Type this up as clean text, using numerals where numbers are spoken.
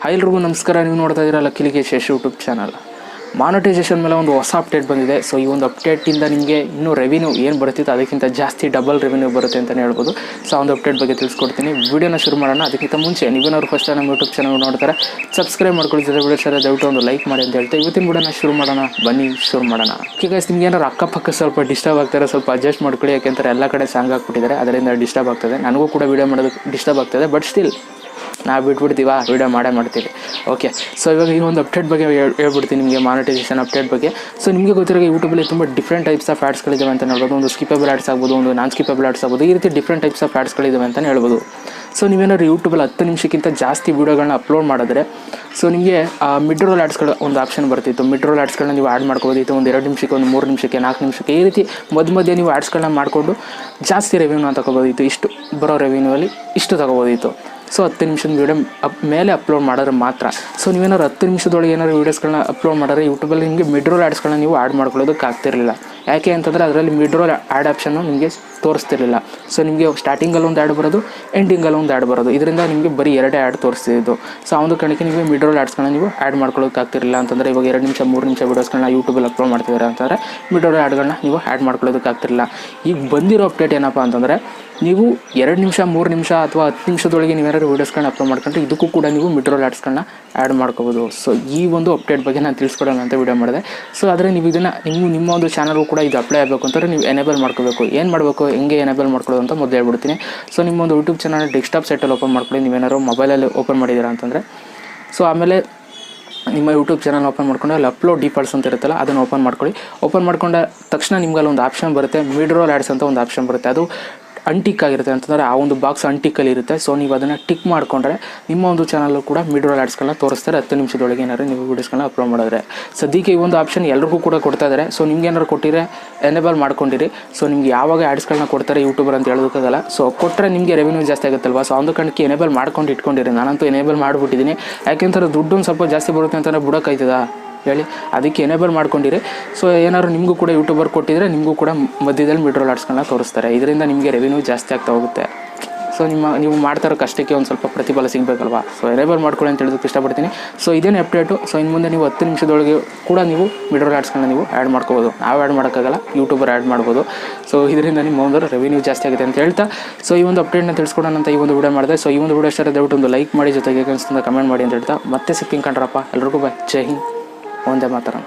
Hi ಎಲ್ರಿಗೂ ನಮಸ್ಕಾರ. ನೀವು ನೋಡ್ತಾ ಇದ್ದೀರಾ ಲಕ್ಕೀಶ್ ಯಶ್ ಯೂಟ್ಯೂಬ್ ಚಾನಲ್. ಮಾನಿಟೈಸೇಷನ್ ಮೇಲೆ ಒಂದು ಹೊಸ ಅಪ್ಡೇಟ್ ಬಂದಿದೆ. ಸೊ ಈ ಒಂದು ಅಪ್ಡೇಟಿಂದ ನಿಮಗೆ ಇನ್ನೂ ರೆವಿನ್ಯೂ ಏನು ಬರುತ್ತಿತ್ತು ಅದಕ್ಕಿಂತ ಜಾಸ್ತಿ ಡಬಲ್ ರೆವಿನ್ಯೂ ಬರುತ್ತೆ ಅಂತಲೇ ಹೇಳ್ಬೋದು. ಸೊ ಆ ಒಂದು ಅಪ್ಡೇಟ್ ಬಗ್ಗೆ ತಿಳಿಸ್ಕೊಡ್ತೀನಿ. ವೀಡಿಯೋನ ಶುರು ಮಾಡೋಣ. ಅದಕ್ಕಿಂತ ಮುಂಚೆ ನೀವೇನಾದ್ರು ಫಸ್ಟ್ ನಮ್ಮ ಯೂಟ್ಯೂಬ್ ಚಾನಲ್ ನೋಡ್ತಾರೆ ಸಬ್ಸ್ಕ್ರೈಬ್ ಮಾಡ್ಕೊಳ್ಳಿ, ಜೊತೆ ವಿಡಿಯೋ ಸರ್ ದಯವಿಟ್ಟು ಒಂದು ಲೈಕ್ ಮಾಡಿ ಅಂತ ಹೇಳ್ತಾ ಇವತ್ತಿನ ವಿಡಿಯೋನ ಶುರು ಮಾಡೋಣ. ಬನ್ನಿ ಶುರು ಮಾಡೋಣ. ಓಕೆ ಗೈಸ್, ನಿಮ್ಗೆ ಏನಾದ್ರು ಅಕ್ಕಪಕ್ಕ ಸ್ವಲ್ಪ ಡಿಸ್ಟರ್ಬ್ ಆಗ್ತಾರೆ, ಸ್ವಲ್ಪ ಅಡ್ಜಸ್ಟ್ ಮಾಡ್ಕೊಳ್ಳಿ. ಯಾಕೆಂದರೆ ಎಲ್ಲ ಕಡೆ ಸಾಂಗ್ ಹಾಕ್ಬಿಟ್ಟಿದ್ದಾರೆ, ಅದರಿಂದ ಡಿಸ್ಟರ್ಬ್ ಆಗ್ತದೆ. ನನಗೂ ಕೂಡ ವೀಡಿಯೋ ಮಾಡೋದಕ್ಕೆ ಡಿಸ್ಟರ್ಬ್ ಆಗ್ತದೆ, ಬಟ್ ಸ್ಟಿಲ್ ನಾವು ಬಿಟ್ಬಿಡ್ತೀವ, ವೀಡಿಯೋ ಮಾಡ್ತೀವಿ. ಓಕೆ, ಸೊ ಇವಾಗ ಈ ಒಂದು ಅಪ್ಡೇಟ್ ಬಗ್ಗೆ ಹೇಳ್ಬಿಡ್ತೀನಿ ನಿಮಗೆ, ಮಾನಿಟೈಸೇಷನ್ ಅಪ್ಡೇಟ್ ಬಗ್ಗೆ. ಸೊ ನಿಮಗೆ ಗೊತ್ತಿರೋ ಯೂಟ್ಯೂಬಲ್ಲಿ ತುಂಬ ಡಿಫ್ರೆಂಟ್ ಟೈಪ್ಸ್ ಆಫ್ ಆ್ಯಡ್ಸ್ಗಳಿದ್ದಾವೆ ಅಂತ ಹೇಳ್ಬೋದು. ಒಂದು ಸ್ಕಿಪಬಲ್ ಆ್ಯಡ್ಸ್ ಆಗ್ಬೋದು, ಒಂದು ನಾನ್ ಸ್ಕಿಪಬಲ್ ಆ್ಯಡ್ಸ್ ಆಗ್ಬೋದು. ಈ ರೀತಿ ಡಿಫ್ರೆಂಟ್ ಟೈಪ್ಸ್ ಆಫ್ ಆ್ಯಡ್ಸ್ಗಳಿದ್ದಾವೆ ಅಂತ ಹೇಳ್ಬೋದು. ಸೊ ನೀವೇನಾದ್ರು ಯೂಟ್ಯೂಬಲ್ಲಿ 10 ನಿಮಿಷಕ್ಕಿಂತ ಜಾಸ್ತಿ ವೀಡಿಯೋಗಳನ್ನ ಅಪ್ಲೋಡ್ ಮಾಡಿದ್ರೆ ಸೊ ನಿಮಗೆ ಮಿಡ್ ರೋಲ್ ಆ್ಯಡ್ಸ್ಗಳ ಒಂದು ಆಪ್ಷನ್ ಬರ್ತಿತ್ತು. ಮಿಡ್ ರೋಲ್ ಆ್ಯಡ್ಸ್ಗಳನ್ನ ನೀವು ಆ್ಯಡ್ ಮಾಡ್ಕೋಬೋದಿತ್ತು. ಒಂದು 2 ನಿಮಿಷಕ್ಕೆ, ಒಂದು 3 ನಿಮಿಷಕ್ಕೆ, 4 ನಿಮಿಷಕ್ಕೆ, ಈ ರೀತಿ ಮಧ್ಯೆ ನೀವು ಆ್ಯಡ್ಸ್ಗಳನ್ನ ಮಾಡಿಕೊಂಡು ಜಾಸ್ತಿ ರೆವಿನ್ಯೂನ ತಗೋಬೋದಿತ್ತು. ಇಷ್ಟು ಬರೋ ರೆವಿನ್ಯೂವಲ್ಲಿ ಇಷ್ಟು ತಗೋಬೋದಿತ್ತು. ಸೊ 10 ನಿಮಿಷದ ವೀಡಿಯೋ ಮೇಲೆ ಅಪ್ಲೋಡ್ ಮಾಡಿದ್ರೆ ಮಾತ್ರ. ಸೊ ನೀವೇನಾದ್ರು 10 ನಿಮಿಷದೊಳಗೆ ಏನಾದ್ರು ವೀಡಿಯೋಸ್ಗಳನ್ನ ಅಪ್ಲೋಡ್ ಮಾಡಿದ್ರೆ ಯೂಟ್ಯೂಬಲ್ಲಿ ನಿಮಗೆ ಮಿಡ್ ರೋಲ್ ಆ್ಯಡ್ಸ್ಗಳನ್ನ ನೀವು ಆ್ಯಡ್ ಮಾಡ್ಕೊಳ್ಳೋದಕ್ಕೆ ಆಗ್ತಿರಲಿಲ್ಲ. ಯಾಕೆ ಅಂತಂದರೆ ಅದರಲ್ಲಿ ಮಿಡ್ ರೋಲ್ ಆ್ಯಡ್ ಆಪ್ಷನ್ನು ನಿಮಗೆ ತೋರಿಸ್ತಿರಲಿಲ್ಲ. ಸೊ ನಿಮಗೆ ಸ್ಟಾರ್ಟಿಂಗಲ್ಲಿ ಒಂದು ಆ್ಯಡ್ ಬರೋದು, ಎಂಡಿಂಗಲ್ಲಿ ಒಂದು ಆ್ಯಡ್ ಬರೋದು, ಇದರಿಂದ ನಿಮಗೆ ಬರೀ 2 ಆ್ಯಡ್ ತೋರಿಸ್ತಿದ್ದು. ಸೊ ಆ ಒಂದು ಕಾರಣಕ್ಕೆ ನೀವು ಮಿಡ್ ರೋಲ್ ಆ್ಯಡ್ಸ್ಗಳನ್ನ ನೀವು ಆ್ಯಡ್ ಮಾಡ್ಕೊಳ್ಳೋಕೆ ಆಗ್ತಿರಲಿಲ್ಲ. ಅಂತಂದರೆ ಇವಾಗ 2 ನಿಮಿಷ 3 ನಿಮಿಷ ವೀಡಿಯೋಸ್ಗಳನ್ನ ಯೂಟ್ಯೂಬಲ್ಲಿ ಅಪ್ಲೋಡ್ ಮಾಡ್ತಿದ್ದಾರೆ ಅಂತಂದರೆ ಮಿಡ್ ರೋಲ್ ಆ್ಯಡ್ಗಳನ್ನ ನೀವು ಆ್ಯಡ್ ಮಾಡ್ಕೊಳ್ಳೋದಕ್ಕೆ ಆಗ್ತಿರಲಿಲ್ಲ. ಈಗ ಬಂದಿರೋ ಅಪ್ಡೇಟ್ ಏನಪ್ಪ ಅಂತಂದರೆ ನೀವು 2 ನಿಮಿಷ 3 ನಿಮಿಷ ಅಥವಾ 10 ನಿಮಿಷದೊಳಗೆ ನೀವೇನಾದ್ರು ವೀಡಿಯೋಸ್ಗಳನ್ನ ಅಪ್ಲೋಡ್ ಮಾಡ್ಕೊಂಡ್ರೆ ಇದಕ್ಕೂ ಕೂಡ ನೀವು ಮಿಡ್ ರೋಲ್ ಆ್ಯಡ್ಸ್ಗಳನ್ನ ಆ್ಯಡ್ ಮಾಡ್ಕೋಬೋದು. ಸೊ ಈ ಒಂದು ಅಪ್ಡೇಟ್ ಬಗ್ಗೆ ನಾನು ತಿಳಿಸ್ಕೊಡೋಣ ಅಂತ ವೀಡಿಯೋ ಮಾಡಿದೆ. ಸೊ ಆದರೆ ನೀವು ಇದನ್ನು ನಿಮ್ಮ ಒಂದು ಚಾನಲ್ಗೂ ಕೂಡ ಇದು ಅಪ್ಲೈ ಆಗಬೇಕು ಅಂತಂದರೆ ನೀವು ಎನೇಬಲ್ ಮಾಡ್ಕೋಬೇಕು. ಏನು ಮಾಡಬೇಕು, ಹೆಂಗೆ ಎನೇಬಲ್ ಮಾಡ್ಕೊಳ್ಳೋದು ಅಂತ ಮೊದಲು ಹೇಳ್ಬಿಡ್ತೀನಿ. ಸೊ ನಿಮ್ಮೊಂದು ಯೂಟ್ಯೂಬ್ ಚಾನಲ್ ಡೆಸ್ಕ್ಟಾಪ್ ಸೈಟಲ್ಲಿ ಓಪನ್ ಮಾಡ್ಕೊಳ್ಳಿ. ನೀವೇನಾದ್ರು ಮೊಬೈಲಲ್ಲಿ ಓಪನ್ ಮಾಡಿದ್ದೀರಾ ಅಂತಂದರೆ. ಸೊ ಆಮೇಲೆ ನಿಮ್ಮ ಯೂಟ್ಯೂಬ್ ಚಾನಲ್ ಓಪನ್ ಮಾಡ್ಕೊಂಡು ಅಲ್ಲಿ ಅಪ್ಲೋಡ್ ಡೀಫಾಲ್ಟ್ಸ್ ಅಂತ ಇರುತ್ತಲ್ಲ ಅದನ್ನು ಓಪನ್ ಮಾಡ್ಕೊಳ್ಳಿ. ಓಪನ್ ಮಾಡ್ಕೊಂಡ ತಕ್ಷಣ ನಿಮ್ಗೆ ಅಲ್ಲಿ ಒಂದು ಆಪ್ಷನ್ ಬರುತ್ತೆ, ಮಿಡ್ ರೋಲ್ ಆ್ಯಡ್ಸ್ ಅಂತ ಒಂದು ಆಪ್ಷನ್ ಬರುತ್ತೆ. ಅದು ಅನ್ಟಿಕ್ ಆಗಿರುತ್ತೆ ಅಂತಂದರೆ ಆ ಒಂದು ಬಾಕ್ಸ್ ಅನ್ಟಿಕ್ಕಲ್ಲಿ ಇರುತ್ತೆ. ಸೊ ನೀವು ಅದನ್ನು ಟಿಕ್ ಮಾಡಿಕೊಂಡ್ರೆ ನಿಮ್ಮ ಒಂದು ಚಾನಲ್ಲು ಕೂಡ ಮಿಡ್ ರೋಲ್ ಆ್ಯಡ್ಸ್ಗಳನ್ನ ತೋರಿಸ್ತಾರೆ. 10 ನಿಮಿಷದೊಳಗೆ ಏನಾದ್ರು ನೀವು ವೀಡಿಯೋಸ್ಗಳನ್ನ ಅಪ್ಲೋಡ್ ಮಾಡಿದ್ರೆ. ಸದ್ಯಕ್ಕೆ ಈ ಒಂದು ಆಪ್ಷನ್ ಎಲ್ರಿಗೂ ಕೂಡ ಕೊಡ್ತಾ ಇದ್ದಾರೆ. ಸೊ ನಿಮ್ಗೆ ಏನಾದ್ರು ಕೊಟ್ಟಿದ್ರೆ ಎನೇಬಲ್ ಮಾಡ್ಕೊಂಡಿರಿ. ಸೊ ನಿಮ್ಗೆ ಯಾವಾಗ ಆ್ಯಡ್ಸ್ಗಳನ್ನ ಕೊಡ್ತಾರೆ ಯೂಟ್ಯೂಬರ್ ಅಂತ ಹೇಳೋದಕ್ಕಾಗಲ್ಲ. ಸೊ ಕೊಟ್ಟರೆ ನಿಮಗೆ ರೆವಿನ್ಯೂ ಜಾಸ್ತಿ ಆಗುತ್ತಲ್ವ. ಸೊ ಒಂದು ಕಾರಣಕ್ಕೆ ಎನೇಬಲ್ ಮಾಡ್ಕೊಂಡು ಇಟ್ಕೊಂಡಿರಿ. ನಾನಂತೂ ಎನೇಬಲ್ ಮಾಡಿಬಿಟ್ಟಿದ್ದೀನಿ. ಯಾಕೆಂತಾರೆ ದುಡ್ಡು ಒಂದು ಸ್ವಲ್ಪ ಜಾಸ್ತಿ ಬರುತ್ತೆ ಅಂತಂದರೆ ಬಿಡೋಕ್ಕಾಯ್ತದ ಹೇಳಿ, ಅದಕ್ಕೆ ಎನೇಬಲ್ ಮಾಡ್ಕೊಂಡಿರಿ. ಸೊ ಏನಾದ್ರು ನಿಮಗೂ ಕೂಡ ಯೂಟ್ಯೂಬರ್ ಕೊಟ್ಟಿದ್ರೆ ನಿಮಗೂ ಕೂಡ ಮಧ್ಯದಲ್ಲಿ ಮಿಡ್ ರೋಲ್ ಆ್ಯಡ್ಸ್ಗಳನ್ನ ತೋರಿಸ್ತಾರೆ. ಇದರಿಂದ ನಿಮಗೆ ರೆವಿನ್ಯೂ ಜಾಸ್ತಿ ಆಗ್ತಾ ಹೋಗುತ್ತೆ. ಸೊ ನೀವು ಮಾಡ್ತಾರೋ ಕಷ್ಟಕ್ಕೆ ಒಂದು ಸ್ವಲ್ಪ ಪ್ರತಿಫಲ ಸಿಗಬೇಕಲ್ವಾ. ಸೊ ಎನೇಬಲ್ ಮಾಡ್ಕೊಳ್ಳಿ ಅಂತ ಹೇಳೋದಕ್ಕೆ ಇಷ್ಟಪಡ್ತೀನಿ. ಸೊ ಇದೇನು ಅಪ್ಡೇಟು. ಸೊ ಇನ್ನು ಮುಂದೆ ನೀವು 10 ನಿಮಿಷದೊಳಗೆ ಕೂಡ ನೀವು ಮಿಡ್ ರೋಲ್ ಆ್ಯಡ್ಸ್ಗಳನ್ನ ನೀವು ಆ್ಯಡ್ ಮಾಡ್ಕೋಬೋದು. ನಾವು ಆ್ಯಡ್ ಮಾಡೋಕ್ಕಾಗಲ್ಲ, ಯೂಟ್ಯೂಬರ್ ಆ್ಯಡ್ ಮಾಡ್ಬೋದು. ಸೊ ಇದರಿಂದ ನಿಮ್ಮ ಒಂದು ರೆವಿನ್ಯೂ ಜಾಸ್ತಿ ಆಗುತ್ತೆ ಅಂತ ಹೇಳ್ತಾ ಸೊ ಈ ಒಂದು ಅಪ್ಡೇಟ್ನ ತಿಳಿಸ್ಕೊಡೋಣ ಅಂತ ಈ ಒಂದು ವಿಡಿಯೋ ಮಾಡಿದೆ. ಸೊ ಈ ಒಂದು ವಿಡಿಯೋ ಇಷ್ಟ ದಯವಿಟ್ಟು ಒಂದು ಲೈಕ್ ಮಾಡಿ, ಜೊತೆಗೆ ಅನಿಸ್ತಂತ ಕಮೆಂಟ್ ಮಾಡಿ ಅಂತ ಹೇಳ್ತಾ ಮತ್ತೆ ಸಿಗ್ತೀನಿ ಕಂಡ್ರಪ್ಪ. ಎಲ್ರಿಗೂ ಬಾಯ್, ಜೈ ಹಿಂದ್, ಒಂದೇ ಮಾತರಂ.